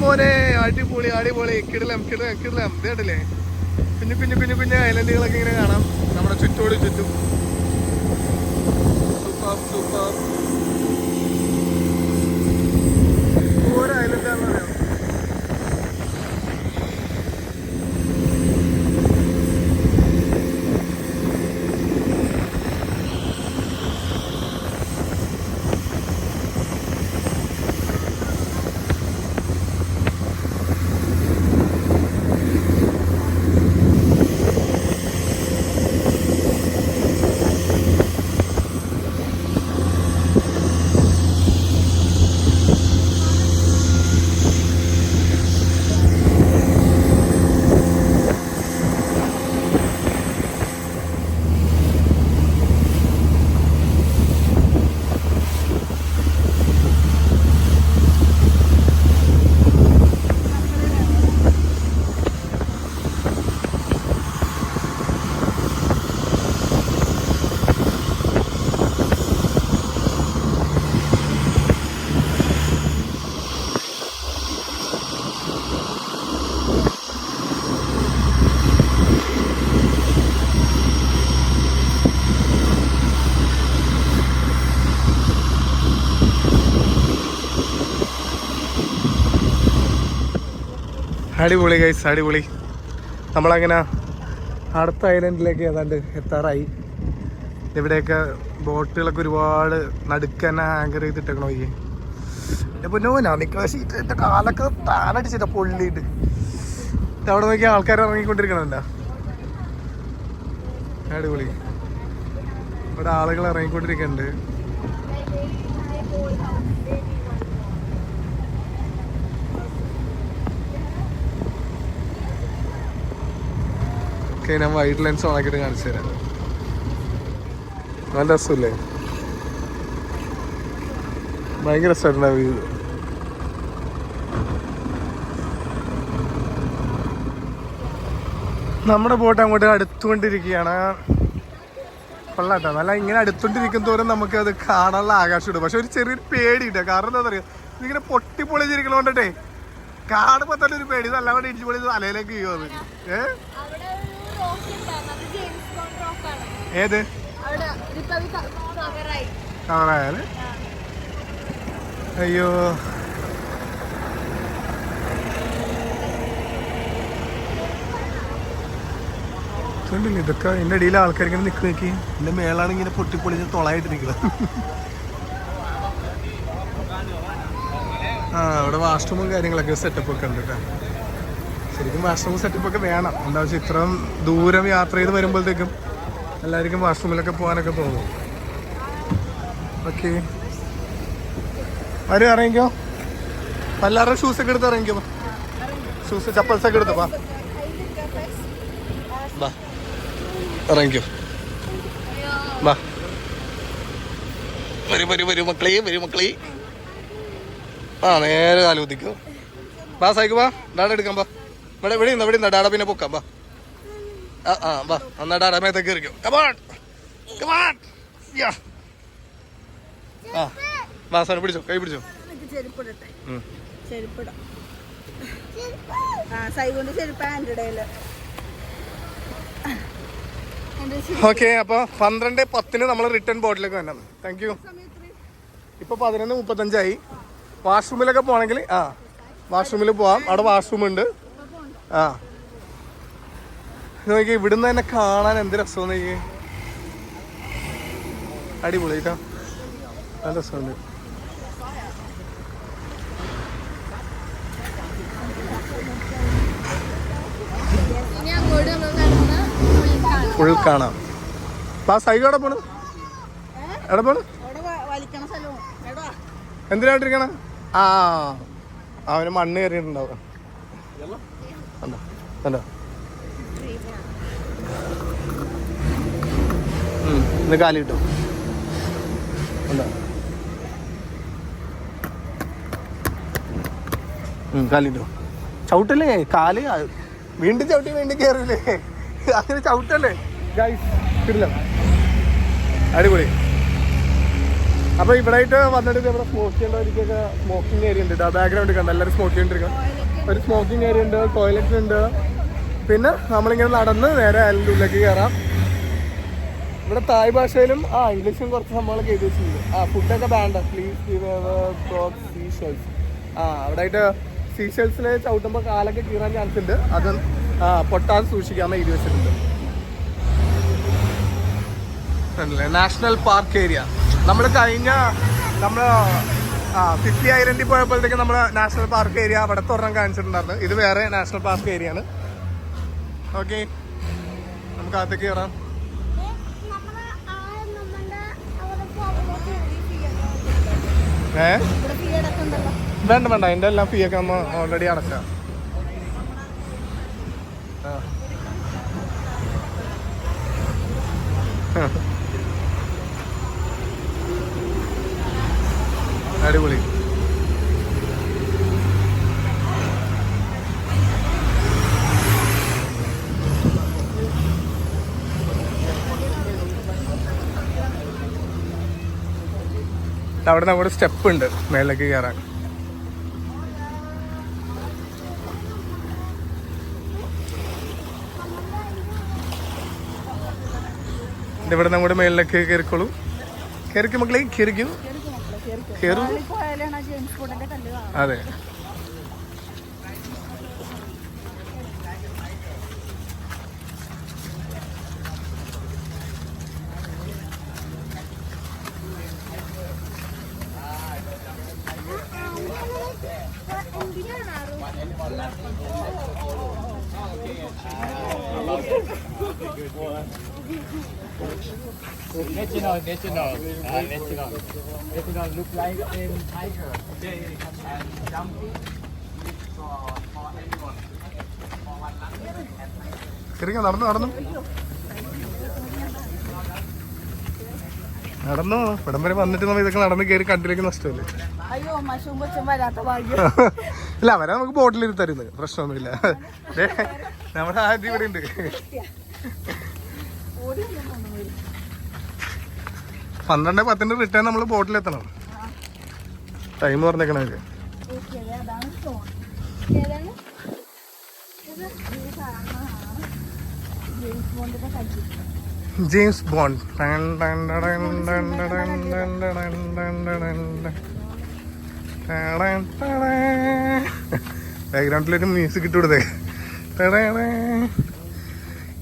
മോനെ, അടിപൊളി അടിപൊളി, കിടിലം കിടിലം കിടിലം. ഇതേട്ടില്ലേ കുഞ്ഞു കുഞ്ഞു കുഞ്ഞു കുഞ്ഞു ഐലൻഡുകളൊക്കെ ഇങ്ങനെ കാണാം നമ്മുടെ ചുറ്റോട് ചുറ്റും. Super super. ഓരോ ഐലൻഡാണെന്ന് പറയാം. അടിപൊളി ഗൈസ്, അടിപൊളി. നമ്മളങ്ങനെ അടുത്ത ഐലൻഡിലേക്ക് ഏതാണ്ട് എത്താറായി. ഇവിടെയൊക്കെ ബോട്ടുകളൊക്കെ ഒരുപാട് നടുക്കന്നെ ആങ്കർ ചെയ്തിട്ടേക്കണോ ഈ എൻ്റെ പൊന്നോ. ഞാൻ നിൽക്കുന്ന സീറ്റ് എൻ്റെ കാലൊക്കെ താനടിച്ചിട്ടാ പൊള്ളിയിട്ട്. അവിടെ നോക്കിയാൽ ആൾക്കാർ ഇറങ്ങിക്കൊണ്ടിരിക്കണുണ്ടോ. അടിപൊളി. ഇവിടെ ആളുകൾ ഇറങ്ങിക്കൊണ്ടിരിക്കുന്നുണ്ട്. ഞാൻ വൈഡ് ലെൻസ് ഓണാക്കിയിട്ട് കാണിച്ചു തരാം. നല്ല രസമില്ലേ, ഭയങ്കര രസമായിട്ടുണ്ടാവും ഇത്. നമ്മുടെ ബോട്ട് അങ്ങോട്ട് അടുത്തുകൊണ്ടിരിക്കുകയാണ്. കൊള്ളാട്ടോ, നല്ല ഇങ്ങനെ അടുത്തോണ്ടിരിക്കും തോറും നമുക്കത് കാണാനുള്ള ആകാശം ഇടും. പക്ഷെ ഒരു ചെറിയൊരു പേടിയില്ല. കാരണം എന്താ പറയുക, ഇതിങ്ങനെ പൊട്ടിപ്പൊളിച്ചിരിക്കണോണ്ടേ കാണുമ്പോ തന്നെ ഒരു പേടി. നല്ല കൊണ്ട് ഇടിച്ചു പൊളി തലയിലേക്ക് ചെയ്യുമത്. ഏത് കവറായാല്? അയ്യോ, കണ്ടില്ല ഇതൊക്കെ. എൻ്റെ ഇടയിൽ ആൾക്കാർ ഇങ്ങനെ നിൽക്കി നോക്കി. എൻ്റെ മേളാണ് ഇങ്ങനെ പൊട്ടിപ്പൊളിച്ച് തൊളായിട്ടിരിക്കുന്നത്. ഇവിടെ വാഷ്റൂമും കാര്യങ്ങളൊക്കെ സെറ്റപ്പൊക്കെ ഉണ്ട് കേട്ടോ. ശരിക്കും വാഷ്റൂം സെറ്റപ്പൊക്കെ വേണം. എന്താ വെച്ചാൽ ഇത്രയും ദൂരം യാത്ര ചെയ്ത് വരുമ്പോഴത്തേക്കും എല്ലാവർക്കും വാഷ്റൂമിലൊക്കെ പോകാനൊക്കെ തോന്നും. ഓക്കെ, ആരും ഇറങ്ങിക്കോ. എല്ലാവരുടെ ഷൂസൊക്കെ എടുത്ത് ഇറങ്ങിക്കോ. ഷൂസ് ചപ്പൽസൊക്കെ എടുത്തോ. ബാ ഇറങ്ങിക്കോ. ബാ വരൂ മക്കളെ. നേരെ കാലുകുത്തിക്കോ. ബാ സൈക്ക് ബാ, ഡാഡ എടുക്കാം. ബാ ഇവിടെ ഇവിടെ ഡാഡ പിന്നെ പൊക്കാം. ബാ ബാ എന്നാ ഡാഡ മേത്തേക്ക് കയറിക്കോ. ബാ സാധനം പിടിച്ചോ, കൈ പിടിച്ചോ. ഓക്കെ, അപ്പൊ 12:10 നമ്മൾ റിട്ടേൺ ബോട്ടിലേക്ക് വരണം. Thank you. ഇപ്പൊ 11:35. വാഷ്റൂമിലൊക്കെ പോകണമെങ്കിൽ വാഷ്റൂമിൽ പോവാം. അവിടെ വാഷ്റൂം ഉണ്ട്. നോക്കി ഇവിടുന്ന് തന്നെ കാണാൻ എന്ത് രസമെന്ന് നോക്കി. അടിപൊളി കേട്ടോ, നല്ല രസമുണ്ട്. ഫുൾ കാണാം. ആ സൈഡ് എവിടെ പോണ്? എവിടെ പോണ്? എന്തിനായിട്ടിരിക്കണ? അവന് മണ്ണ് കയറിയിട്ടുണ്ടാവും. കണ്ടോ ഇന്ന് കാലി കിട്ടും. കാലി കിട്ടും. ചവിട്ടല്ലേ കാല്, വീണ്ടും ചവിട്ടി വീണ്ടും കയറില്ലേ, അങ്ങനെ ചവിട്ടല്ലേ ഗൈസ്. കിടിലം, അടിപൊളി. അപ്പൊ ഇവിടെ ആയിട്ട് വന്നിട്ട് ഇവിടെ സ്മോക്ക് ചെയ്യേണ്ടവർക്കൊക്കെ സ്മോക്കിംഗ് ഏരിയ ഉണ്ട്. ബാക്ക്ഗ്രൗണ്ട് കണ്ട എല്ലാവരും സ്മോക്ക് ചെയ്തിരിക്കണം. ഒരു സ്മോക്കിംഗ് ഏരിയ ഉണ്ട്, ടോയ്ലറ്റ് ഉണ്ട്. പിന്നെ നമ്മളിങ്ങനെ നടന്ന് നേരെ അതിൻ്റെ ഉള്ളിലേക്ക് കയറാം. ഇവിടെ തായ് ഭാഷയിലും ഇംഗ്ലീഷും കുറച്ച് സംഭവങ്ങളൊക്കെ എഴുതി വെച്ചിട്ടുണ്ട്. ഫുഡൊക്കെ ബാൻഡ് പ്ലീസ് സീഷെൽസ്. അവിടെ ആയിട്ട് സീഷെൽസിൽ ചവിട്ടുമ്പോൾ കാലൊക്കെ കീറാൻ ചാൻസ് ഉണ്ട്. അത് പൊട്ടാതെ സൂക്ഷിക്കാമെന്ന് എഴുതി വെച്ചിട്ടുണ്ട്. നാഷണൽ പാർക്ക് ഏരിയ നമ്മൾ സിറ്റി ഐലൻഡിൽ പോയപ്പോഴത്തേക്ക് നമ്മൾ നാഷണൽ പാർക്ക് ഏരിയ അവിടെ തുറന്ന് കാണിച്ചിട്ടുണ്ടായിരുന്നു. ഇത് വേറെ നാഷണൽ പാർക്ക് ഏരിയ ആണ്. ഓക്കെ, നമുക്ക് അകത്തേക്ക് കയറാം. വേണ്ട അതിൻ്റെ എല്ലാം ഫീ ഒക്കെ നമ്മൾ ഓൾറെഡി അടച്ചാ. അടിപൊളി. അവിടെ നമ്മുടെ സ്റ്റെപ്പ് ഉണ്ട് മേലേക്ക് കയറാൻ. ഇവിടെ നമ്മുടെ മേളിലേക്ക് കയറിക്കോളൂ. കയറിക്കും മക്കളെ, കയറിക്കും. അതെ, National look like a tiger. Okay, and jumping for anyone. നടന്നു ഇവിടം വരെ വന്നിട്ട് നമ്മൾ ഇതൊക്കെ നടന്ന് കയറി കണ്ടിലേക്ക് നഷ്ടമല്ലേ. ഇല്ല, അവരെ നമുക്ക് ബോട്ടിൽ തരുന്നത് പ്രശ്നമൊന്നുമില്ല. നമ്മുടെ ആദ്യം ഇവിടെ ഉണ്ട്. 12:10 റിട്ടേൺ നമ്മൾ ബോട്ടിലെത്തണം. ടൈം പറഞ്ഞേക്കണേ. James Bond. ബാക്ക്ഗ്രൗണ്ടിലൊരു മ്യൂസിക് ഇട്ട് കൊടുത്തേ.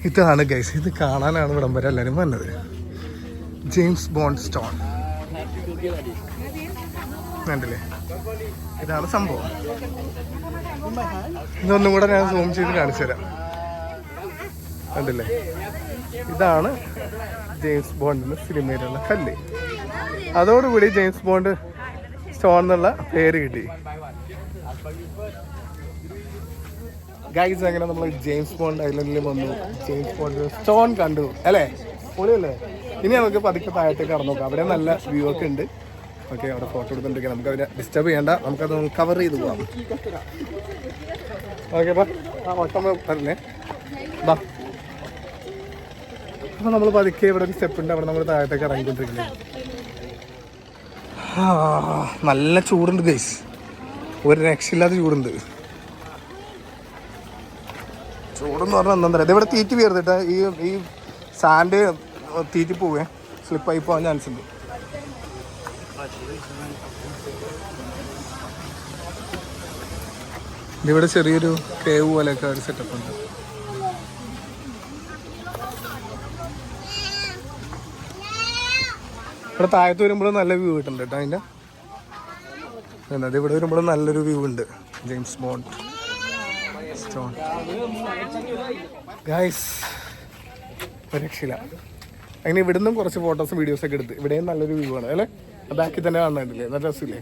ഇതാണ് ഗൈസ്, ഇത് കാണാനാണ് ഇവിടം വരെ എല്ലാവരും വന്നത്. ജെയിംസ് ബോണ്ട് സ്റ്റോൺ കണ്ടില്ലേ, ഇതാണ് സംഭവം. ഇതൊന്നും കൂടെ ഞാൻ സൂം ചെയ്ത് കാണിച്ചു തരാം. കണ്ടില്ലേ, ഇതാണ് ജെയിംസ് ബോണ്ടിന്റെ സിനിമയിലുള്ള കല്ല്. അതോടുകൂടി ജെയിംസ് ബോണ്ട് സ്റ്റോൺ എന്നുള്ള പേര് കിട്ടി. ഗൈസ്, അങ്ങനെ നമ്മൾ ജെയിംസ് ബോണ്ട് ഐലൻഡിൽ വന്നു. ജെയിംസ് ബോണ്ട് സ്റ്റോൺ കണ്ടു അല്ലേ, പൊളിയല്ലേ. ഇനി നമുക്ക് പതുക്കെ താഴത്തേക്ക് കടന്നു നോക്കാം. അവിടെ നല്ല വ്യൂ ഒക്കെ ഉണ്ട്. ഓക്കെ, അവിടെ ഫോട്ടോ എടുത്തിട്ടുണ്ടെങ്കിൽ നമുക്ക് അതിനെ ഡിസ്റ്റർബ് ചെയ്യേണ്ട, നമുക്കത് കവർ ചെയ്ത് പോകാം. ഓക്കെ, വട്ടം പറഞ്ഞേ ബാ. അപ്പോൾ നമ്മൾ പതുക്കെ ഇവിടെ ഒരു സ്റ്റെപ്പ് ഉണ്ട്, അവിടെ നമ്മൾ താഴത്തേക്ക് ഇറങ്ങിക്കൊണ്ടിരിക്കുന്നത്. നല്ല ചൂടുണ്ട് ഗൈസ്, ഒരു രക്ഷയില്ലാത്ത ചൂടുണ്ട്. ചൂടെന്ന് പറഞ്ഞാൽ എന്താ പറയുക, ഇതിവിടെ തീറ്റി വീർത്തിട്ട് ഈ സാൻഡ് തീറ്റി പോവേ, സ്ലിപ്പായി പോകാൻ ചാൻസ് ഉണ്ട്. ഇവിടെ ചെറിയൊരു കേവ് പോലെയൊക്കെ ഒരു സെറ്റപ്പ് ഉണ്ട്. ഇവിടെ താഴത്ത് വരുമ്പോൾ നല്ല വ്യൂ കിട്ടുന്നുണ്ട് കേട്ടോ. അതിൻ്റെ ഇവിടെ വരുമ്പോൾ നല്ലൊരു വ്യൂ ഉണ്ട്. ജെയിംസ് ബോണ്ട് സ്റ്റോൺ ഗൈസ്, രക്ഷയില്ല. അങ്ങനെ ഇവിടുന്നും കുറച്ച് ഫോട്ടോസും വീഡിയോസൊക്കെ എടുത്ത് ഇവിടെയും നല്ലൊരു വ്യൂ ആണ് അല്ലേ. ബാക്കിൽ തന്നെ കാണുന്നുണ്ടല്ലേ, നല്ല രസമില്ലേ.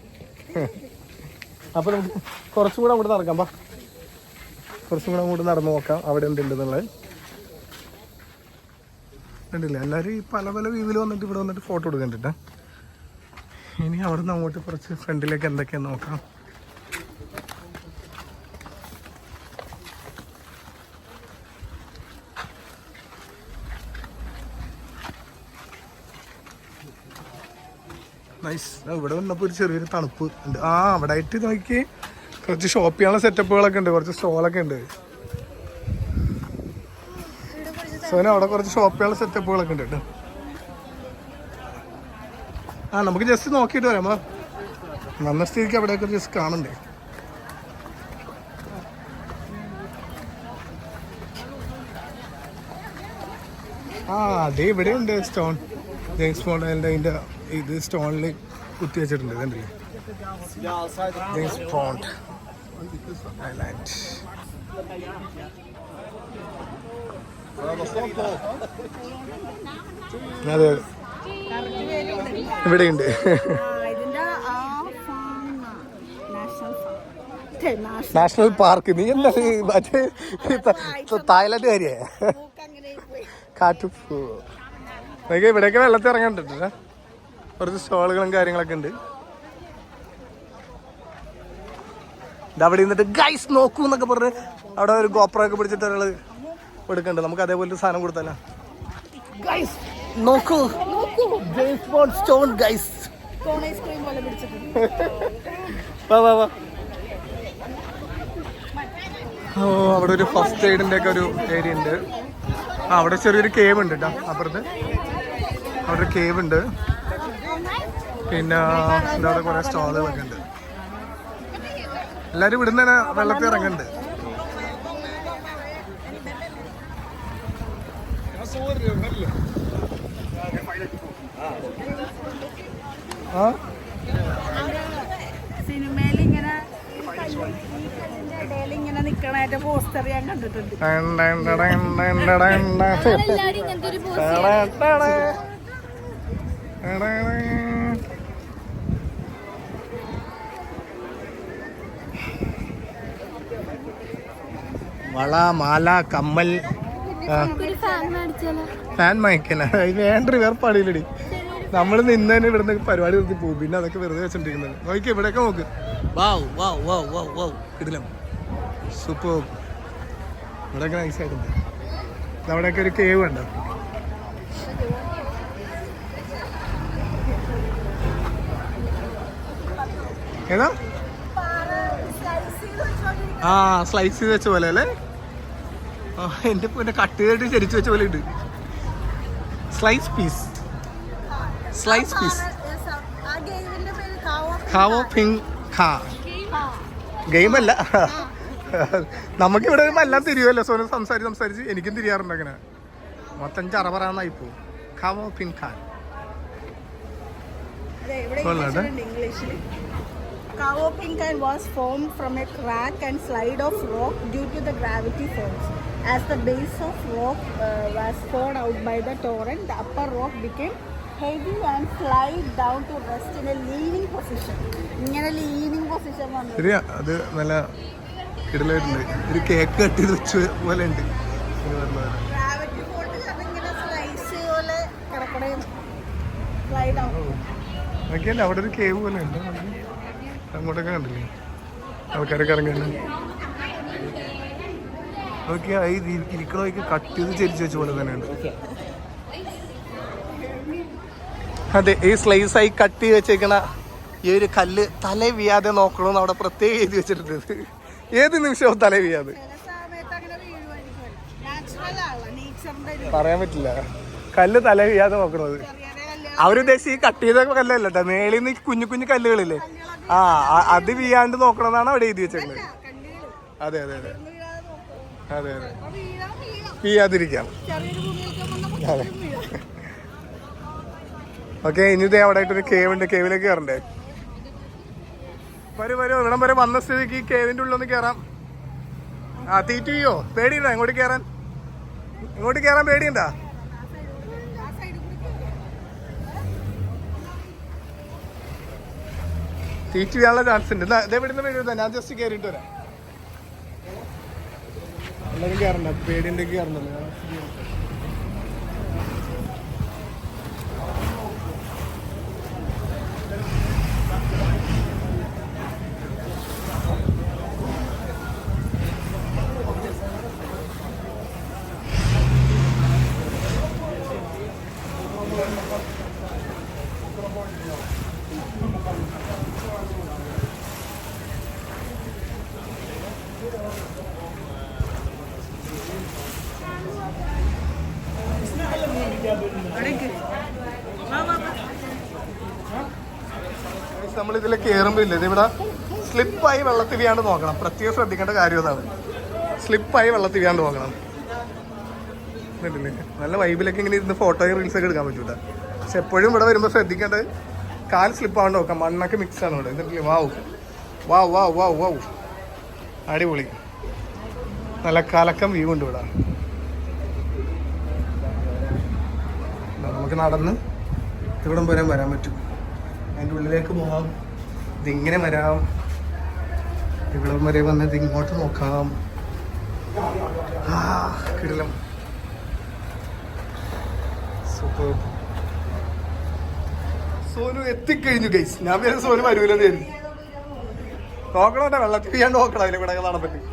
അപ്പോൾ നമുക്ക് കുറച്ചും കൂടെ അങ്ങോട്ട് നടക്കാം. കുറച്ചും കൂടെ അങ്ങോട്ട് നടന്നു നോക്കാം അവിടെ എന്തുണ്ടെന്നുള്ളത്. കണ്ടില്ലേ, എല്ലാവരും ഈ പല പല വ്യൂവിൽ വന്നിട്ട് ഇവിടെ വന്നിട്ട് ഫോട്ടോ എടുക്കണ്ടിട്ടാ. ഇനി അവിടെ നിന്ന് അങ്ങോട്ട് കുറച്ച് ഫ്രണ്ടിലേക്ക് എന്തൊക്കെയാന്ന് നോക്കാം. നൈസ്. ഇവിടെ വന്നപ്പോൾ ഒരു ചെറിയൊരു തണുപ്പ് ഉണ്ട്. ആ അവിടെ ആയിട്ട് നോക്കി കുറച്ച് ഷോപ്പ് ചെയ്യാനുള്ള സെറ്റപ്പുകളൊക്കെ ഉണ്ട്, കുറച്ച് സ്റ്റോളൊക്കെ ഉണ്ട്. സോന അവിടെ കുറച്ച് ഷോപ്പ് ചെയ്യാനുള്ള സെറ്റപ്പുകളൊക്കെ ഉണ്ട് കേട്ടോ. ആ നമുക്ക് ജസ്റ്റ് നോക്കിയിട്ട് വരാം. വന്ന സ്ഥിതിക്ക് അവിടെയൊക്കെ ജസ്റ്റ് കാണണ്ടേ. ആ അതെ ഇവിടെ ഉണ്ട് സ്റ്റോൺ. ജെയിംസ് ബോണ്ട് അതിൻ്റെ ഇത് സ്റ്റോണിൽ കുത്തി വെച്ചിട്ടുണ്ട്. ഇതല്ലേ ജെയിംസ് ബോണ്ട് ഐലാൻഡ്. അതെ ഇവിടെയുണ്ട്. National park. നീ എന്താ മറ്റേ തായ്ലൻഡ് കാര്യ കാറ്റുപൂ. എനിക്ക് ഇവിടെയൊക്കെ വെള്ളത്തിൽ ഇറങ്ങാണ്ടിട്ട് കുറച്ച് സ്റ്റോളുകളും കാര്യങ്ങളൊക്കെ ഉണ്ട്. അവിടെ നിന്നിട്ട് ഗൈസ് നോക്കൂ എന്നൊക്കെ പറഞ്ഞ് അവിടെ ഒരു ഗോപ്രൊക്കെ പിടിച്ചിട്ട് ഒരാള് എടുക്കണ്ട്. നമുക്ക് അതേപോലെ സാധനം കൊടുത്തല്ലോ. ഗൈസ് നോക്കൂ ജെയിംസ് ബോണ്ട് സ്റ്റോൺ ഗൈസ്. വാ വാ വാ. ഓ അവിടെ ഒരു ഫസ്റ്റ് എയ്ഡിന്റെ ഒക്കെ ഒരു ഏരിയ ഉണ്ട്. ആ അവിടെ ചെറിയൊരു കേവ് ഉണ്ട് കേട്ടോ അപ്പുറത്ത്. അവിടെ ഒരു കേവ് ഉണ്ട്. പിന്നെ അവിടെ കുറെ സ്റ്റോളുകളൊക്കെ ഉണ്ട്. എല്ലാരും ഇവിടുന്ന് തന്നെ വെള്ളത്തിൽ ഇറങ്ങുന്നുണ്ട്. ആ സിനിമയിൽ ഇങ്ങനെ ഇങ്ങനെ നിക്കണ പോസ്റ്റർ ഞാൻ കണ്ടിട്ടുണ്ട്. വള മാല കമ്മൽ ഫാൻ വാങ്ങിക്കല വേണ്ട വേർപ്പാടിയില്ലടി. നമ്മൾ നിന്നതിന് ഇവിടുന്ന് പരിപാടി നിർത്തി പോകും. പിന്നെ അതൊക്കെ വെറുതെ വെച്ചോണ്ടിരിക്കുന്നത്. നോക്കി ഇവിടെയൊക്കെ നോക്ക്. കിടിലം സൂപ്പർ. ഇവിടെയൊക്കെ നൈസായിട്ടുണ്ട്. അവിടെയൊക്കെ ഒരു കേവ് ഉണ്ട്. ഏതാ ആ സ്ലൈസ് ചെയ്ത് വെച്ച പോലെ അല്ലേ. ആ എൻ്റെ പിന്നെ കട്ട് ചെയ്തിട്ട് ചരിച്ചു വെച്ച പോലെ ഉണ്ട്. Slice piece Khao Ping Kha. ഗെയിമല്ല, നമുക്കിവിടെ വരുമ്പോൾ എല്ലാം തിരിയുമല്ലോ. സോനം സംസാരിച്ച് എനിക്കും തിരിയാറുണ്ട്. അങ്ങനെ മൊത്തം ചറപറാന്നായി പോവും. Khao Ping Kan. Khao Ping Kan was formed from a crack and slide of rock due to the gravity force. As the base of rock was poured out by the torrent, the upper rock became heavy and slide down to rest in a leaning position. ഇങ്ങനെ leaning position വന്നു. ശരിയാ, അത് നല്ല കിടലായിട്ടുണ്ട്. ഒരു cake cut ചെയ്ത് വെച്ച പോലെ ഉണ്ട്. ഗ്രാവിറ്റി ഫോഴ്സ് അതിങ്ങനെ സ്ലൈസ് പോലെ കിടക്കണേ സ്ലൈഡ് ആവും. നോക്കിയല്ലേ അവിടെ ഒരു കേവ് പോലെ ഉണ്ട്. അങ്ങോട്ടൊക്കെ കണ്ടില്ലേ ആൾക്കാരൊക്കെ ഇറങ്ങുന്നു. നോക്കിയാ ഈ ഇരിക്കണോക്ക് കട്ട് ചെയ്ത് ചരിച്ചു വെച്ച പോലെ തന്നെയുണ്ട്. അതെ, ഈ സ്ലൈസ് ആയി കട്ട് ചെയ്ത് വെച്ചേക്കണ ഈ ഒരു കല്ല് തല വീയാതെ നോക്കണമെന്ന് അവിടെ പ്രത്യേകം എഴുതി വെച്ചിട്ടുണ്ട്. ഏത് നിമിഷവും തല വീയാതെ. പറയാൻ പറ്റില്ല. കല്ല് തല വീയാതെ നോക്കണത് അവരുദ്ദേശിച്ച് ഈ കട്ട് ചെയ്ത കല്ലല്ല കേട്ടോ. മേളിൽ നിന്ന് കുഞ്ഞു കുഞ്ഞു കല്ലുകളില്ലേ, ആ അത് വീയാണ്ട് നോക്കണമെന്നാണ് അവിടെ എഴുതി വെച്ചേക്കുന്നത്. അതെ അതെ അതെ അതെ അതെ വീയാതിരിക്കാം. അതെ ഓക്കെ. ഇനി ഇതേ അവിടെ ആയിട്ടൊരു കേവ് ഉണ്ട്. കേവിലേക്ക് കയറണ്ടേ? വരൂ ഇവിടം വരെ വന്ന സ്ഥിതിക്ക് ഈ കേവിന്റെ ഉള്ളിലൊന്ന് കയറാം. ആ തീറ്റിയോ പേടിയുണ്ടോ ഇങ്ങോട്ട് കയറാൻ? ഇങ്ങോട്ട് കയറാൻ പേടിയുണ്ടോ? തീറ്റ് ചെയ്യാനുള്ള ചാൻസ് ഉണ്ട്. ഇതെവിടുന്ന് പേടിയുണ്ടോ? ഞാൻ ജസ്റ്റ് കയറിയിട്ട് വരാം. എല്ലാവരും കയറണ്ട, പേടിയുണ്ടെങ്കിൽ കയറണല്ലോ. നമ്മൾ ഇതിൽ കയറുമ്പോൾ ഇല്ല ഇതിവിടെ സ്ലിപ്പായി വെള്ളത്തിൽ വീയാണ്ട് നോക്കണം. പ്രത്യേകം ശ്രദ്ധിക്കേണ്ട കാര്യം അതാണ്. സ്ലിപ്പായി വെള്ളത്തിൽ വീയാണ്ട് നോക്കണം. നല്ല വൈബിലൊക്കെ ഇങ്ങനെ ഇരുന്ന് ഫോട്ടോയും റീൽസൊക്കെ എടുക്കാൻ പറ്റൂല. പക്ഷെ എപ്പോഴും ഇവിടെ വരുമ്പോൾ ശ്രദ്ധിക്കേണ്ടത് കാൽ സ്ലിപ്പാണ്ട് നോക്കാം. മണ്ണൊക്കെ മിക്സ് ആണ് ഇവിടെ. എന്നിട്ടില്ലേ വാവ് വാവ് വാവ് വാവ് വാവ് അടിപൊളി. നല്ല കലക്കം വ്യൂ ഉണ്ട് ഇവിടെ. നമുക്ക് നടന്ന് ഇവിടം വരെ വരാൻ പറ്റും. അതിൻ്റെ ഉള്ളിലേക്ക് പോകാം. ഇതിങ്ങനെ വരാം. ഇവിടം വരെ വന്നത് ഇങ്ങോട്ട് നോക്കാം. കിടിലം. സൂപ്പർ. സോനു എത്തിക്കഴിഞ്ഞു ഗൈസ്. ഞാൻ പേര് സോനു വരൂലെന്ന് കരുതി. നോക്കണോട്ടെ വെള്ളത്തിൽ ചെയ്യാണ്ട് നോക്കണം. അതിലെ കൂടെ കാണാൻ പറ്റും.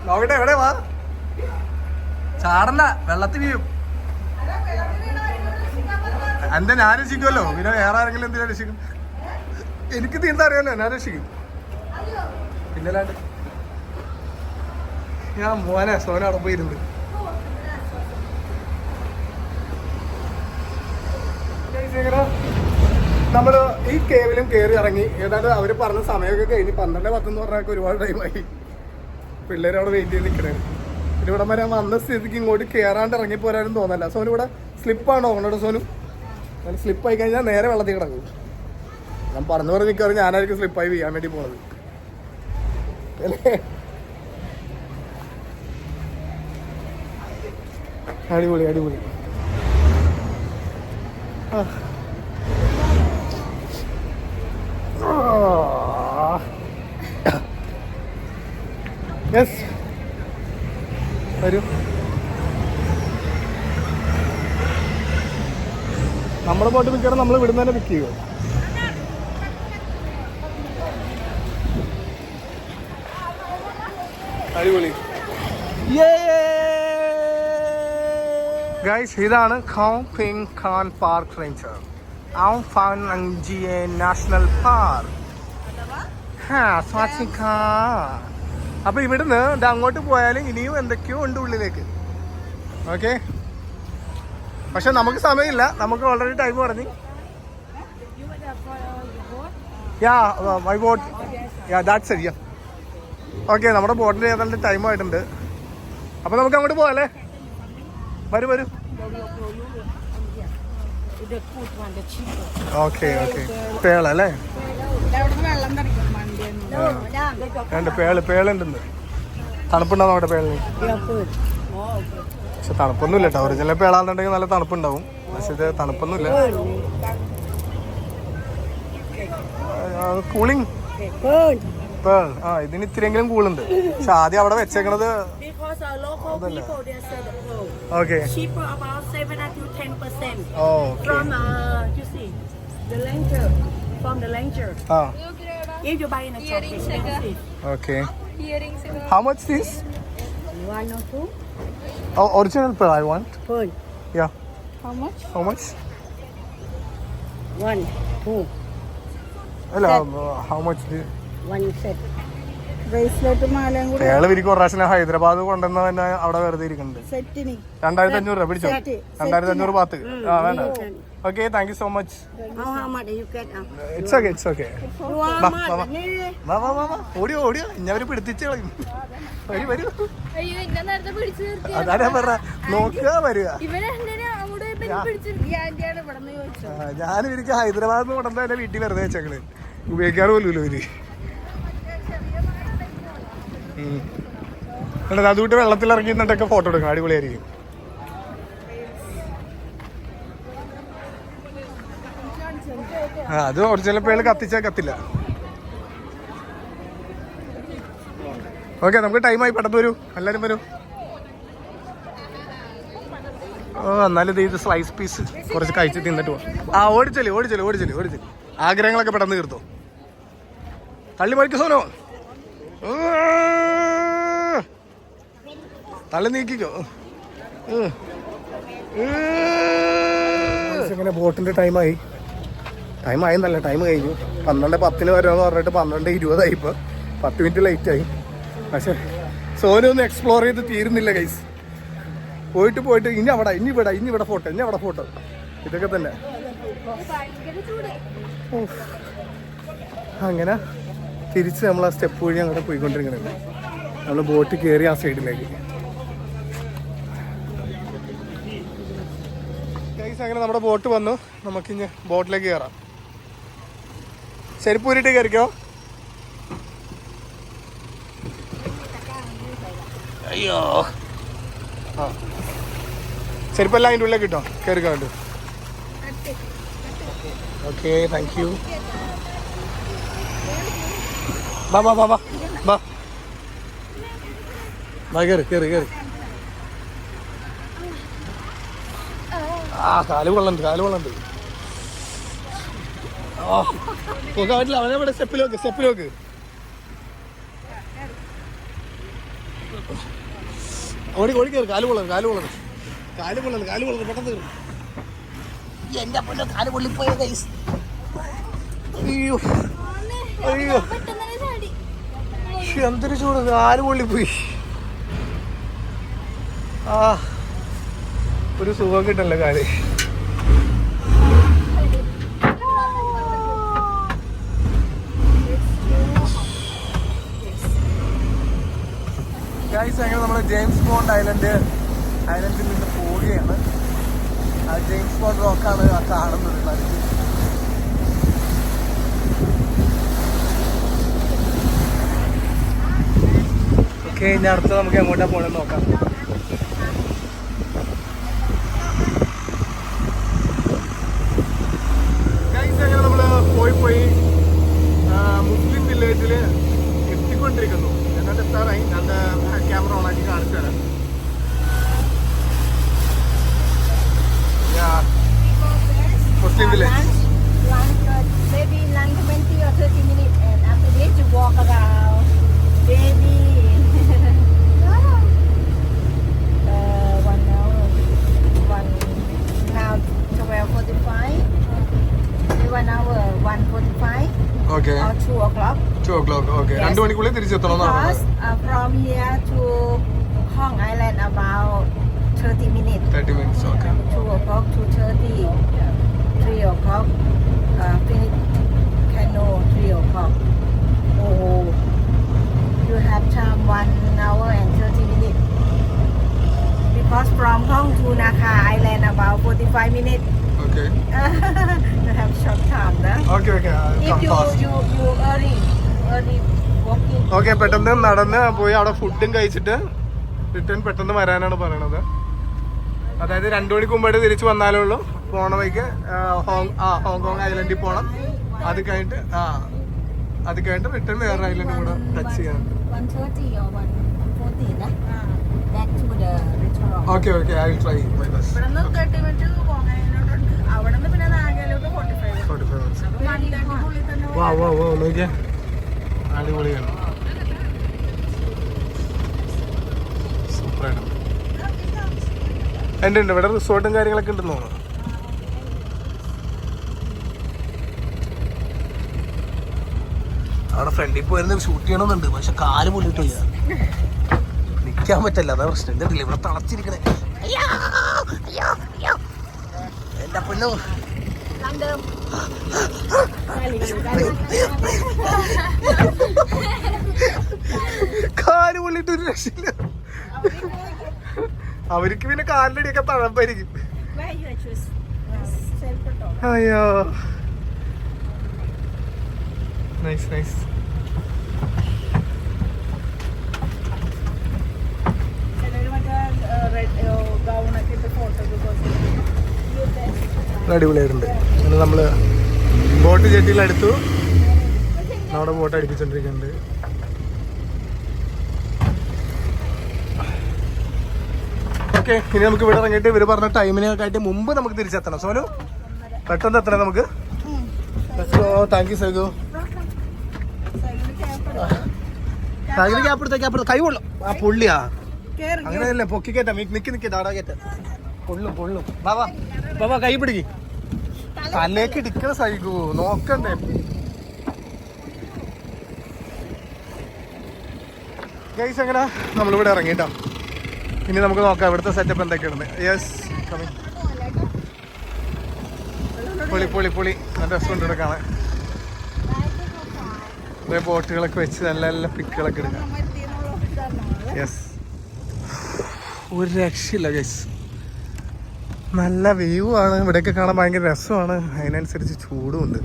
നോക്കട്ടെ എവിടെ വാ. ചാടണ്ട, വെള്ളത്തിൽ വീഴും. എന്റെ ഞാൻ രക്ഷിക്കുമല്ലോ, പിന്നെ വേറെ ആരെങ്കിലും എന്തിനാ രക്ഷിക്കും? എനിക്ക് തീർത്ത അറിയാമല്ലോ, ഞാൻ രക്ഷിക്കും. പിന്നല്ലാണ്ട് ഞാൻ മോനെ സോന അവിടെ പോയിരുന്നു. നമ്മൾ ഈ കേവിലും കയറി ഇറങ്ങി. ഏതാണ്ട് അവർ പറഞ്ഞ സമയമൊക്കെ കഴിഞ്ഞ് 12:10 എന്ന് പറഞ്ഞാൽ ഒരുപാട് ടൈമായി. പിള്ളേർ അവിടെ വെയിറ്റ് ചെയ്ത് നിൽക്കണേ. പിന്നെ ഇവിടെ വരെ വന്ന സ്ഥിതിക്ക് ഇങ്ങോട്ട് കയറാണ്ട് ഇറങ്ങിപ്പോരാനും തോന്നല്ല. സോനു ഇവിടെ സ്ലിപ്പാണോ ഓണോടെ? സോനു ഞാൻ സ്ലിപ്പായി കഴിഞ്ഞാൽ നേരെ വെള്ളത്തിൽ കിടക്കും. ഞാൻ പറഞ്ഞു പറഞ്ഞ് നിൽക്കാറ് ഞാനായിരിക്കും സ്ലിപ്പായി വീഴാൻ വേണ്ടി പോണത് അല്ലേ? അടിപൊളി അടിപൊളി. യെസ് വരൂ. നമ്മുടെ ബോട്ട് മിക്കവാറും നമ്മൾ ഇവിടുന്ന് തന്നെ പിക്ക് ചെയ്യുമോ? അടിപൊളി. ഗൈസ് ഇതാണ് ഖോങ് ഫിങ് ഖാൻ പാർക്ക് റേഞ്ചർ ആം ഫാൻ അങ്ജിയെ നാഷണൽ പാർക്ക്. അപ്പൊ ഇവിടുന്ന് അങ്ങോട്ട് പോയാലും ഇനിയും എന്തൊക്കെയോ ഉണ്ട് ഉള്ളിലേക്ക്. ഓക്കെ, പക്ഷെ നമുക്ക് സമയമില്ല. നമുക്ക് ഓൾറെഡി ടൈം പറഞ്ഞു. മൈ ബോട്ട് ദാറ്റ്സ് ശരിയാ. ഓക്കെ, നമ്മുടെ ബോട്ടിൽ ഏതാണ്ട് ടൈം ആയിട്ടുണ്ട്. അപ്പൊ നമുക്ക് അങ്ങോട്ട് പോകാല്ലേ? വരൂ വരൂ. Okay okay. പേളല്ലേ? രണ്ട് പേളുണ്ടെന്ന്. തണുപ്പുണ്ടാവും അവിടെ പേളിന്. പക്ഷെ തണുപ്പൊന്നുമില്ല കേട്ടോ. ഒറിജിനൽ പേളാന്നുണ്ടെങ്കിൽ നല്ല തണുപ്പുണ്ടാവും. പക്ഷെ ഇത് തണുപ്പൊന്നുമില്ല. Cooling pearl. ഇതിന് ഇത്തിരിയെങ്കിലും കൂളുണ്ട്. പക്ഷെ ആദ്യം അവിടെ വെച്ചേക്കണത് okay. If you buy in a shop, it's expensive. Okay. How much this? 1 or 2? Oh, original pearl I want. Pearl. Yeah. How much? How much? 1, 2. Hello. How much? 1 set. Bracelet മാലയും കൂടെ pearl വിരിക്കും. ഒരു പ്രാവശ്യം ഹൈദരാബാദ് കൊണ്ടുവന്ന തന്നെ അവിടെ വെറുതെ ഇരിക്കുന്നുണ്ട്. സെറ്റിന് 2500 രൂപ പിടിച്ചോ. 2500 ബാത്ത്. വേണ്ട. Okay, thank you so much. How much you get? It's okay, it's okay. വാ. ഓടിയോ. ഇനി അവര് പിടിച്ചു കളയും. വരൂ. അതാ ഞാൻ പറഞ്ഞ നോക്കുക വരിക. ഞാൻ ഇവർക്ക് ഹൈദരാബാദ് നിന്ന് കൊണ്ടുവന്ന എന്റെ വീട്ടിൽ വെറുതെ വെച്ചേക്കള്. ഉപയോഗിക്കാറ് പോലുമല്ലോ ഇവര്. അതുകൊണ്ട് വെള്ളത്തിൽ ഇറങ്ങി നിന്നിട്ടൊക്കെ ഫോട്ടോ എടുക്കാം. അടിപൊളിയായിരിക്കും. അത് ഒറിജിനൽ പേള് കത്തിച്ചാൽ കത്തില്ല. ഓക്കെ, നമുക്ക് ടൈമായി. പെട്ടെന്ന് വരൂ, എല്ലാവരും വരൂ. എന്നാലും ഇത് സ്ലൈസ് പീസ് കുറച്ച് കഴിച്ച് തിന്നിട്ട് പോവാം. ഓടിച്ചല്ലേ. ആഗ്രഹങ്ങളൊക്കെ പെട്ടെന്ന് തീർത്തോ. തള്ളി മറിക്ക് സോനോ. തള്ളി നീക്കിക്കോ. ഇങ്ങനെ ബോട്ടിന്റെ ടൈമായി എന്നല്ല, ടൈം കഴിഞ്ഞു. 12:10 വരുമെന്ന് പറഞ്ഞിട്ട് 12:20 ഇപ്പോൾ. 10 മിനിറ്റ് ലേറ്റായി. പക്ഷെ സോനു ഒന്നും എക്സ്പ്ലോർ ചെയ്ത് തീരുന്നില്ല ഗൈസ്. പോയിട്ട് ഇനി ഇവിടെ ഫോട്ടോ ഇതൊക്കെ തന്നെ. അങ്ങനെ തിരിച്ച് നമ്മൾ ആ സ്റ്റെപ്പ് വഴി അങ്ങോട്ട് പോയിക്കൊണ്ടിരിക്കുന്നത്. നമ്മൾ ബോട്ട് കയറി ആ സൈഡിലേക്ക്. ഗൈസ് അങ്ങനെ നമ്മുടെ ബോട്ട് വന്നു. നമുക്കിഞ്ഞ് ബോട്ടിലേക്ക് കയറാം. ചെരുപ്പൂരിട്ട് കയറിക്കോ. അയ്യോ ആ ചെരുപ്പെല്ലാം അതിൻ്റെ ഉള്ളിലേക്ക് കിട്ടോ. കയറിക്കോ. Okay thank you. ബാ ബാ ബാ ബാ ബാ ബാ കയറി കയറി കയറി. ആ കാല് കൊള്ളണ്ട് കാല് കൊള്ളണ്ട്. ഓ നോക്കാൻ പറ്റില്ല. അവനെ ഇവിടെ സ്റ്റെപ്പിലോക്ക് സ്റ്റെപ്പിലോക്ക്. ഓടി ഓടി കയറി. കാല് കൊള്ളണം കാല് കൊള്ളണം കാല് കൊള്ളണം കാല് കൊള്ളണം. പെട്ടെന്ന് കയറി. എന്റെ പൊന്നെ കാല് പൊള്ളിപ്പോയ ഗൈസ്. അയ്യോ അയ്യോ എന്തൊരു ചൂട്. കാല് പൊള്ളിപ്പോയി. ആ ഒരു സുഖം കിട്ടല്ലേ കാല്. ഗൈസ് അങ്ങനെ നമ്മൾ ജെയിംസ് ബോണ്ട് ഐലൻഡിൽ നിന്ന് പോവുകയാണ്. ആ ജെയിംസ് ബോണ്ട് റോക്കാണ് കാണുന്നത്. ഓക്കെ ഇനി അടുത്ത് നമുക്ക് എങ്ങോട്ടാ പോകണമെന്ന് നോക്കാം. ഗൈസ് അങ്ങനെ നമ്മൾ പോയി മുസ്ലിം വില്ലേജിൽ എത്തിക്കൊണ്ടിരിക്കുന്നു. എന്നിട്ട് എത്താറായി. ഞാൻ ക്യാമറ ഓണാക്കി കാണിച്ചു തരാം. Muslim village. Maybe 20 or 30 minutes, and after this you walk around. Maybe 1 hour. Now 12:45. 1 hour 1:45. Okay. Or 2 o'clock. 2 o'clock. Okay. Yes. 2 മണിക്കുള്ളിൽ തിരിച്ചെത്തണം. Because from here to Hong Island about 30 minutes. 30 minutes. Okay. 2 o'clock, 2:30, 3 o'clock, finish canoe, 3 o'clock. Oh, you have time 1 hour and 30 minutes. Because from Hong to Naka Island about 45 minutes. Okay. You have short time, no? Okay. Okay. If Come fast. you early walking. Okay. പെട്ടെന്ന് നടന്ന് പോയി അവിടെ ഫുഡും കഴിച്ചിട്ട് return പെട്ടെന്ന് വരാനാണ് പറയണത്. അതായത് 2 മണിക്ക് മുമ്പായിട്ട് തിരിച്ചു വന്നാലേ ഉള്ളൂ. പോണ വഴിക്ക് ഹോങ്കോങ് ഐലൻഡിൽ പോകണം. അത് കഴിഞ്ഞിട്ട് റിട്ടേൺ വേറെ ഐലൻഡും കൂടെ ടച്ച് ചെയ്യാൻ. 1:30 or 1:40, no? Back to the restaurant. Okay. I will try my best. ഇവിടുന്ന് 30 മിനിറ്റ് പോകാനുണ്ട്. അവിടെ നിന്ന് പിന്നെ നാഗാലോട്ട് 45 minutes. തന്നെ വാ നോക്കിയേ അടിപൊളിയാണ്. സൂപ്പറായിട്ടുണ്ട്. ഉണ്ട് ഇവിടെ റിസോർട്ടും കാര്യങ്ങളൊക്കെ ഉണ്ടെന്ന് തോന്നുന്നു. അവിടെ ഫ്രണ്ടിൽ പോയിരുന്ന ഷൂട്ട് ചെയ്യണമെന്നുണ്ട്. പക്ഷെ കാല് പൊള്ളിട്ട് പോയി നിൽക്കാൻ പറ്റില്ല. അതാ പ്രശ്നം. എന്തില്ല ഇവിടെ തളച്ചിരിക്കണേ. എന്റെ പൊന്നു കാല് പൊള്ളിട്ട് ഒരു രക്ഷയില്ല. അവർക്ക് പിന്നെ കാലിന്റെ അടിയൊക്കെ തഴമ്പായിരിക്കും. അയ്യോ നൈസ്. അടിപൊളിയായിട്ടുണ്ട്. അങ്ങനെ നമ്മള് ബോട്ട് ജെട്ടിയിലെടുത്തു. നമ്മുടെ ബോട്ട് അടുപ്പിച്ചോണ്ടിരിക്കുന്നുണ്ട്. ഓക്കെ ഇനി നമുക്ക് ഇവിടെ ഇറങ്ങിയിട്ട് ഇവര് പറഞ്ഞ ടൈമിനെക്കാട്ടി മുമ്പ് നമുക്ക് തിരിച്ചെത്തണം. സോനു പെട്ടെന്ന് എത്തണം നമുക്ക്. Thank you സൈഗു. സാഗിന് ക്യാപ്പെടുത്ത കൈ കൊള്ളും. ആ പൊള്ളിയാ അങ്ങനെയല്ലേ പൊക്കി കയറ്റാം. നിക്ക് ദാടാ കയറ്റ പൊള്ളും. ബാബാ കൈ പിടിക്ക്. തലേക്ക് ഇടിക്കണ സൈഗു നോക്കണ്ടേ. ഗൈസ് അങ്ങനെ നമ്മളിവിടെ ഇറങ്ങിട്ടോ. ഇനി നമുക്ക് നോക്കാം ഇവിടുത്തെ സെറ്റപ്പ് എന്തൊക്കെയാണ്. യെസ് പൊളി നല്ല രസമുണ്ട് ഇവിടെ കാണാൻ. കുറേ ബോട്ടുകളൊക്കെ വെച്ച് നല്ല നല്ല പിക്കുകളൊക്കെ എടുക്കാം. യെസ്, ഒരു രക്ഷയില്ല ഗൈസ്. നല്ല വ്യൂ ആണ്, ഇവിടെയൊക്കെ കാണാൻ ഭയങ്കര രസമാണ്. അതിനനുസരിച്ച് ചൂടുമുണ്ട്.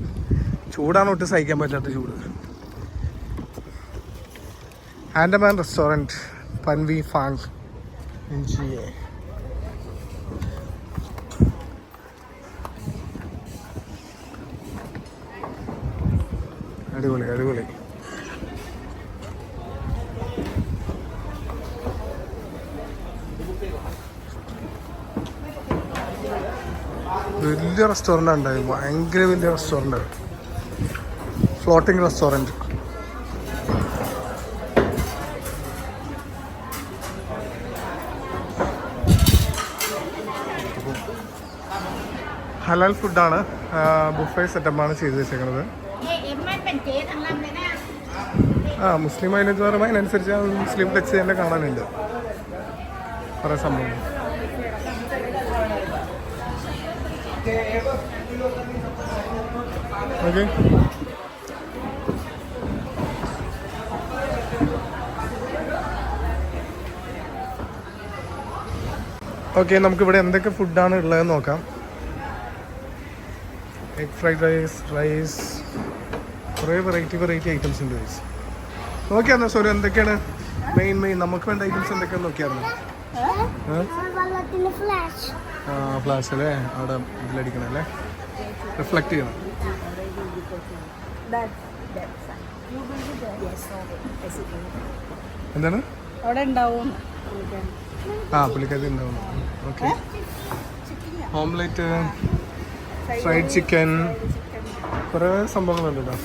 ചൂടാണ് ഒട്ടും സഹിക്കാൻ പറ്റാത്ത ചൂട്. ആൻഡമാൻ റെസ്റ്റോറൻറ്റ്, പൻവി ഫാങ്, NGA. അടിപൊളി അടിപൊളി. വലിയ റെസ്റ്റോറൻ്റ് ഉണ്ടായി, ഭയങ്കര വലിയ റെസ്റ്റോറൻ്റ്, ഫ്ലോട്ടിംഗ് റെസ്റ്റോറൻറ്റ്. ഹലാൽ ഫുഡാണ്, ബുഫേ സെറ്റപ്പാണ് ചെയ്ത് വെച്ചേക്കുന്നത്. മുസ്ലിം മൈലേജ് പറയുമ്പോൾ അതിനനുസരിച്ച് മുസ്ലിം ടച്ച് തന്നെ കാണാനുണ്ട് കുറേ സംഭവം. ഓക്കെ, ഓക്കെ, നമുക്കിവിടെ എന്തൊക്കെ ഫുഡാണ് ഉള്ളതെന്ന് നോക്കാം. എഗ് ഫ്രൈഡ് റൈസ്, കുറേ വെറൈറ്റി ഐറ്റംസ് ഉണ്ട് ഗൈസ്. നോക്കിയായിരുന്നോ സോറി, എന്തൊക്കെയാണ് മെയിൻ നമുക്ക് വേണ്ട ഐറ്റംസ് എന്തൊക്കെയാണെന്ന് നോക്കിയായിരുന്നു? ഫ്ലാഷ് അല്ലേ, അവിടെ ഇതിലടിക്കണം അല്ലേ, റിഫ്ലക്ട് ചെയ്യണം. എന്താണ് അവിടെ ഉണ്ടാവും? പുള്ളിക്കാരി ഉണ്ടാവും. ഓക്കെ, ഓംലെറ്റ്, ഫ്രൈഡ് ചിക്കൻ, കുറേ സംഭവങ്ങളുണ്ട് കേട്ടോ.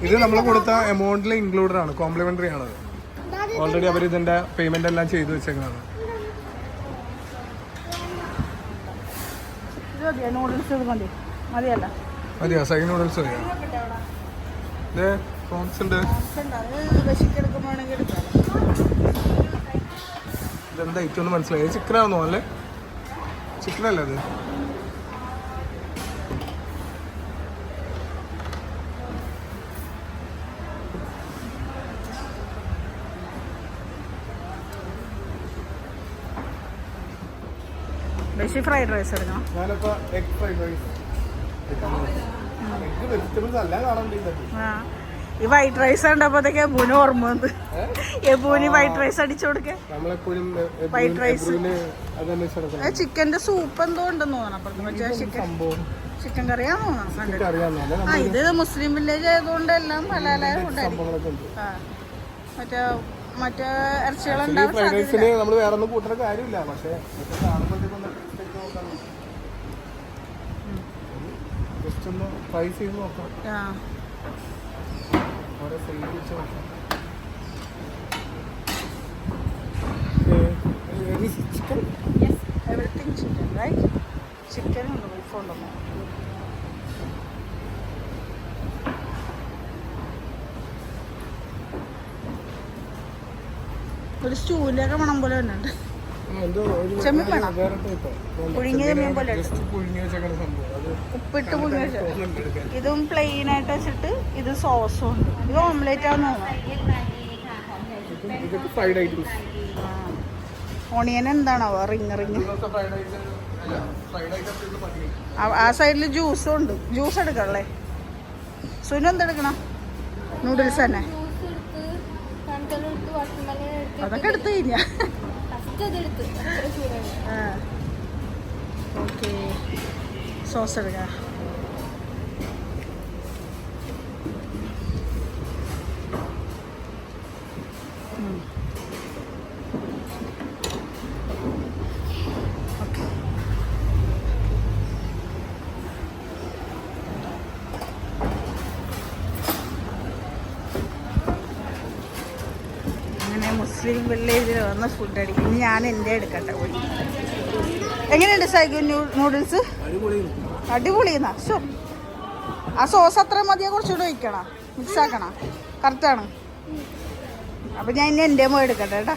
ഇത് നമ്മൾ കൊടുത്ത എമൗണ്ടിൽ ഇൻക്ലൂഡഡ് ആണ്, കോംപ്ലിമെൻ്ററി ആണ്. ഓൾറെഡി അവർ ഇതിൻ്റെ പേയ്മെൻ്റ് എല്ലാം ചെയ്തു വെച്ചേക്കുന്നതാണ്. മതിയോ? സൈ നൂഡിൽസ് മതിയോ? ഇത് പ്രോൺസ് ഉണ്ട്. ഇതെന്താ ഐറ്റം ഒന്ന് മനസ്സിലായി? ചിക്കനാണെന്നോ അല്ലേ? ചിക്കനല്ലേ അത്? ഫ്രൈഡ് റൈസ് എടുക്കണം. ഞാനിപ്പോൾ egg fried rice, egg vegetables അല്ല കാണാൻ. ഈ വൈറ്റ് റൈസ് കണ്ടപ്പോഴത്തേക്ക് എബൂന് ഓർമ്മ വന്ന്. എബൂന് വൈറ്റ് റൈസ് അടിച്ചു കൊടുക്കേ. വൈറ്റ് റൈസ്, ചിക്കന്റെ സൂപ്പ് എന്തോ ഉണ്ടെന്ന് തോന്നണം. ചിക്കൻ കറിയാന്ന് തോന്നണം. ഇത് മുസ്ലിം വില്ലേജ് ആയതുകൊണ്ട് എല്ലാം ഹലാലായ ഫുഡായിരിക്കും. മറ്റേ ഇറച്ചികളുണ്ടാവും. നമ്മള് വേറെ ഒന്നും കൂട്ടുന്ന കാര്യമില്ല, പക്ഷെ ജസ്റ്റ് ഒന്ന് ഫ്രൈ ചെയ്ത് നോക്കാം. Chicken, everything chicken, right? Chicken ഉണ്ട്, ബീഫ് ഉണ്ടോ? ഒരു സ്റ്റൂവിൻ്റെ ഒക്കെ മണം പോലെ തന്നെ ഉണ്ട്. ചെമ്മീൻ വേണം, പുഴുങ്ങിയ ചെമ്മീൻ പോലെ ഉപ്പിട്ട് പുഴുങ്ങിയ. ഇതും പ്ലെയിൻ ആയിട്ട് വെച്ചിട്ട് ഇത് സോസും ഉണ്ട്. ഇത് ഓംലേറ്റ് ആണെന്ന് തോന്നുന്നു. ഓണിയൻ എന്താണോ റിങ്. ആ സൈഡിൽ ജ്യൂസും ഉണ്ട്. ജ്യൂസ് എടുക്കണല്ലേ? സുനു എന്തെടുക്കണം? നൂഡിൽസ് തന്നെ. അതൊക്കെ എടുത്തു കഴിഞ്ഞാ. ഓക്കെ, സോസ് എടുക്കാം. മുസ്ലിം വില്ലേജിൽ വന്ന ഫുഡ് അടിക്കും. ഇനി ഞാൻ എൻ്റെ എടുക്കട്ടെ പോയി. എങ്ങനെയുണ്ട് സൈഗു നൂഡിൽസ്? അടിപൊളിയെന്നാ. ഷോ, ആ സോസ് അത്രയും മതിയാ? കുറച്ചുകൂടെ ഒഴിക്കണം, മിക്സ് ആക്കണം. കറക്റ്റാണ്. അപ്പം ഞാൻ ഇനി എൻ്റെ പോയി എടുക്കട്ടെ കേട്ടാ.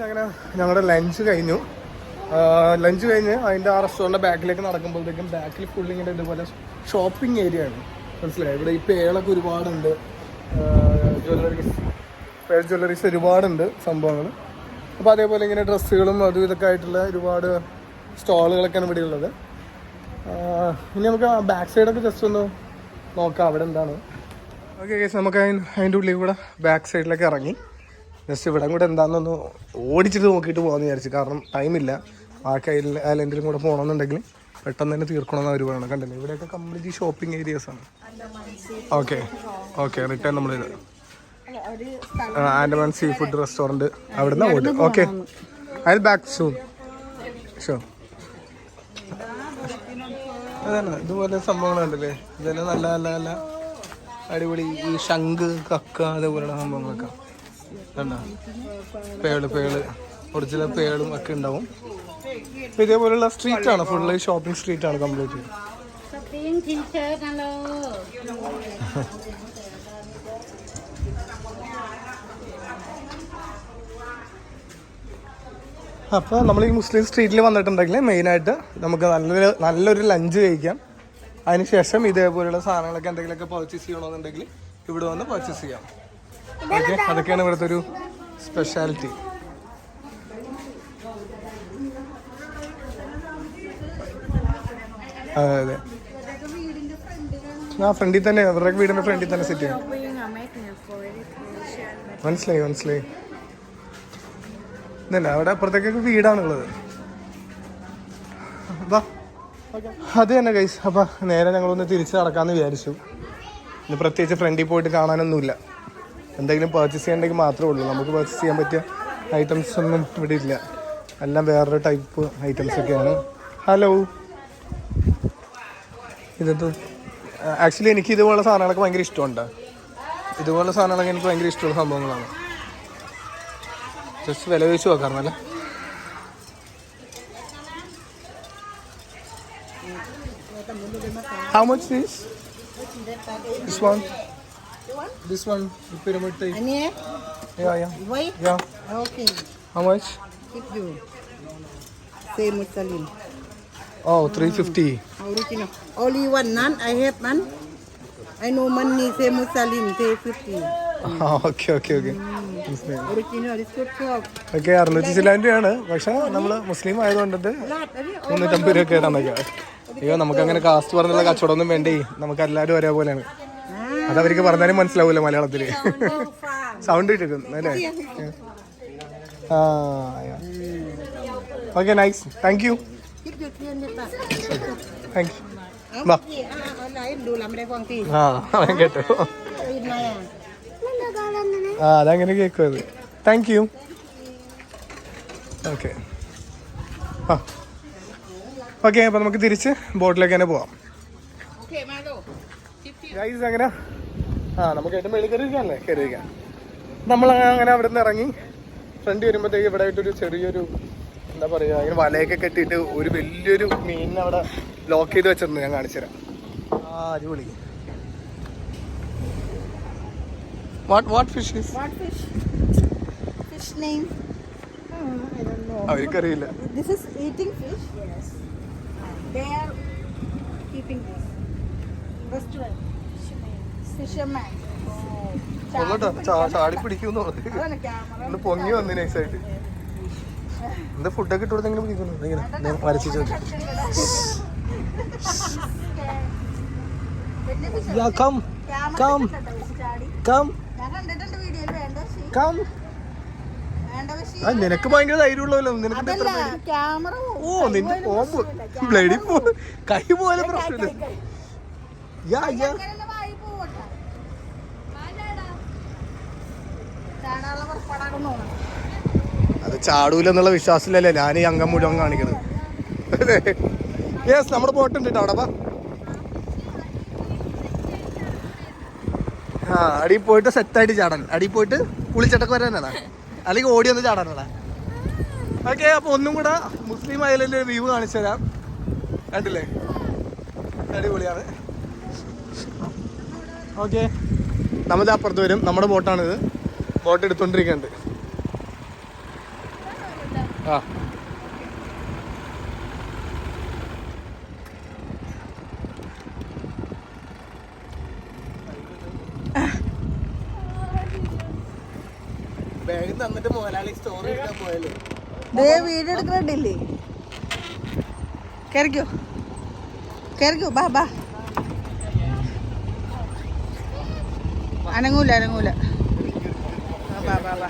അങ്ങനെ ഞങ്ങളുടെ ലഞ്ച് കഴിഞ്ഞു. ലഞ്ച് കഴിഞ്ഞ് അതിൻ്റെ ആ റെസ്റ്റോറൻറ്റിൻ്റെ ബാക്കിലേക്ക് നടക്കുമ്പോഴത്തേക്കും ബാക്കിൽ ഫുള്ളിങ്ങിൻ്റെ ഇതുപോലെ ഷോപ്പിംഗ് ഏരിയ ആണ്. മനസ്സിലായി. ഇവിടെ ഈ പേളൊക്കെ ഒരുപാടുണ്ട്, ജ്വല്ലറീസ് ഒരുപാടുണ്ട് സംഭവങ്ങൾ. അപ്പോൾ അതേപോലെ ഇങ്ങനെ ഡ്രസ്സുകളും അതും ഇതൊക്കെ ആയിട്ടുള്ള ഒരുപാട് സ്റ്റോളുകളൊക്കെയാണ് ഇവിടെ ഉള്ളത്. ഇനി നമുക്ക് ബാക്ക് സൈഡൊക്കെ ജസ്റ്റ് ഒന്ന് നോക്കാം അവിടെ എന്താണ്. ഓക്കെ ഗൈസ്, നമുക്ക് അതിൻ്റെ ഉള്ളിൽ കൂടെ ബാക്ക് സൈഡിലേക്ക് ഇറങ്ങി ജസ്റ്റ് ഇവിടെ കൂടെ എന്താണെന്നൊന്ന് ഓടിച്ചിട്ട് നോക്കിയിട്ട് പോകാമെന്ന് വിചാരിച്ചു. കാരണം ടൈമില്ല. ബാക്കി ഐലൻഡിലും കൂടെ പോകണമെന്നുണ്ടെങ്കിൽ പെട്ടെന്ന് തന്നെ തീർക്കണമെന്ന് അവർ പറയണം. കണ്ടില്ലേ, ഇവിടെയൊക്കെ കംപ്ലീറ്റ് ഷോപ്പിംഗ് ഏരിയാസാണ്. ഓക്കെ ഓക്കെ, റിട്ടേൺ നമ്മളിത് ആൻഡമാൻ സീ ഫുഡ് റെസ്റ്റോറൻറ്റ് അവിടെ നിന്ന് ഓടി. Okay, I back soon. ഷോ അതാണ് ഇതുപോലെ സംഭവങ്ങളുണ്ടല്ലേ, ഇതെല്ലാം നല്ല നല്ല നല്ല അടിപൊളി. ഈ ശംഖ്, കക്ക, അതേപോലെയുള്ള സംഭവങ്ങളൊക്കെ കണ്ടോ. പേള് ഒറിജിനൽ പേളും ഒക്കെ ഉണ്ടാവും. അപ്പം ഇതേപോലെയുള്ള സ്ട്രീറ്റാണ്, ഫുള്ള് ഷോപ്പിംഗ് സ്ട്രീറ്റാണ് കംപ്ലീറ്റ്. അപ്പോൾ നമ്മൾ ഈ മുസ്ലിം സ്ട്രീറ്റിൽ വന്നിട്ടുണ്ടെങ്കിൽ മെയിനായിട്ട് നമുക്ക് നല്ലൊരു ലഞ്ച് കഴിക്കാം. അതിനുശേഷം ഇതേപോലെയുള്ള സാധനങ്ങളൊക്കെ എന്തെങ്കിലുമൊക്കെ പർച്ചേസ് ചെയ്യണമെന്നുണ്ടെങ്കിൽ ഇവിടെ വന്ന് പർച്ചേസ് ചെയ്യാം. ഓക്കെ, അതൊക്കെയാണ് ഇവിടുത്തെ ഒരു സ്പെഷ്യാലിറ്റി. അതെ അതെ, ആ ഫ്രണ്ടിൽ തന്നെ, അവരുടെ വീടിൻ്റെ ഫ്രണ്ടിൽ തന്നെ സെറ്റ് ചെയ്യാം. മനസ്സിലായി. ഇതല്ല, അവിടെ അപ്പുറത്തേക്കൊക്കെ വീടാണുള്ളത്. അത് തന്നെ ഗൈസ്. അപ്പം നേരെ ഞങ്ങളൊന്ന് തിരിച്ച് നടക്കാമെന്ന് വിചാരിച്ചു. ഇന്ന് പ്രത്യേകിച്ച് ഫ്രണ്ടിൽ പോയിട്ട് കാണാനൊന്നുമില്ല. എന്തെങ്കിലും പർച്ചേസ് ചെയ്യണമെങ്കിൽ മാത്രമേ ഉള്ളൂ. നമുക്ക് പർച്ചേസ് ചെയ്യാൻ പറ്റിയ ഐറ്റംസ് ഒന്നും ഇവിടെ ഇല്ല. എല്ലാം വേറൊരു ടൈപ്പ് ഐറ്റംസൊക്കെയാണ്. ഹലോ, ഇതെന്ത്? ആക്ച്വലി എനിക്ക് ഇതുപോലുള്ള സാധനങ്ങളൊക്കെ ഭയങ്കര ഇഷ്ടമുണ്ട്. ഇതുപോലുള്ള സാധനങ്ങളൊക്കെ എനിക്ക് ഭയങ്കര ഇഷ്ടമുള്ള സംഭവങ്ങളാണ്. ജസ്റ്റ് വില ചോദിച്ചു നോക്കാറുണ്ടല്ലേ. How much is this one? This one, the pyramid type. Yeah. Why? Yeah. Okay. How much? Keep you. Same Muslim. Oh, 350. Original. Only one none. I have none. I know money. Same Muslim. Say 50. Okay. Original is good shop. Okay, 600 ചില്ലാൻ്റെയാണ്. പക്ഷെ നമ്മൾ മുസ്ലിം ആയതുകൊണ്ടിട്ട് 350 രൂപയൊക്കെ തന്നേക്കാം. അയ്യോ, നമുക്കങ്ങനെ cast പറഞ്ഞുള്ള കച്ചവടമൊന്നും വേണ്ടേ. നമുക്ക് എല്ലാവരും ഒരേപോലെയാണ്. അതവർക്ക് പറഞ്ഞാലും മനസ്സിലാവൂല്ലോ മലയാളത്തിൽ. സൗണ്ട് ഇട്ടിരിക്കും അല്ലേ? Okay, nice. Thank you. വാ. കേട്ടോ, അതങ്ങനെ കേൾക്കും അത്. Thank you. ഓക്കെ ഓക്കെ, അപ്പോൾ നമുക്ക് തിരിച്ച് ബോട്ടിലേക്ക് തന്നെ പോവാം. ഗൈസ്, അങ്ങനെ നമുക്ക് ഏറ്റവും വെളി കയറിയിരിക്കാനല്ലേ, കയറിയിരിക്കാം. നമ്മൾ അങ്ങനെ അവിടെ നിന്ന് ഇറങ്ങി ഫ്രണ്ട് വരുമ്പോഴത്തേക്ക് ഇവിടെ ആയിട്ടൊരു ചെറിയൊരു എന്താ പറയുക, ഇങ്ങനെ വലയൊക്കെ കെട്ടിയിട്ട് ഒരു വലിയൊരു മീനിനെ അവിടെ ലോക്ക് ചെയ്ത് വെച്ചിട്ടുണ്ട്. ഞാൻ കാണിച്ചു തരാം. അടിപൊളി. What fish is? What fish? Fish name? I don't know. അവർക്കറിയില്ല. This is eating fish? Yes. They are keeping this. Restaurant. Fisherman. ചാടി പിടിക്കുന്നു. ഒന്ന് പൊങ്ങി വന്നു നൈസായിട്ട്. എന്താ ഫുഡൊക്കെ ഇട്ട് കൊടുത്തെങ്കിലും പിടിക്കുന്നു. ഇങ്ങനെ വരച്ചു നിനക്ക് ഭയങ്കര ധൈര്യമുള്ളല്ലോ. നിനക്ക് നിന്റെ ബോംബ് ബ്ലഡി കൈ പോലെ പ്രശ്നമില്ല. അത് ചാടൂലെന്നുള്ള വിശ്വാസത്തിലല്ലേ ഞാൻ ഈ അംഗം മുഴുവൻ കാണിക്കുന്നത്. യെസ്, നമ്മുടെ ബോട്ടുണ്ട് കേട്ടോ അവിടെ. അടിയിൽ പോയിട്ട് സെറ്റായിട്ട് ചാടാൻ, അടിയിൽ പോയിട്ട് കുളിച്ചിട്ടൊക്കെ വരാനാണ്, അല്ലെങ്കിൽ ഓടി വന്ന് ചാടാനാണ്. ഓക്കെ, അപ്പോൾ ഒന്നും കൂടെ മുസ്ലിം ഐലൻഡിൻ്റെ ഒരു വ്യൂ കാണിച്ചു തരാം. കണ്ടില്ലേ, അടിപൊളിയാണ്. ഓക്കെ, നമ്മൾ അപ്പുറത്ത് വരും. നമ്മുടെ ബോട്ടാണിത്. ബോട്ട് എടുത്തോണ്ടിരിക്കുന്നുണ്ട്. ബാഗ് തന്നിട്ട് മുതലാളി സ്റ്റോറി എടുക്കാൻ പോയല്ലേ. ദേ വീഡിയോ എടുക്കുന്നുണ്ടില്ലേ? കേറിക്കോ കേറിക്കോ, ബാ ബാ. അനങ്ങൂല ബാ ബാ ബാ.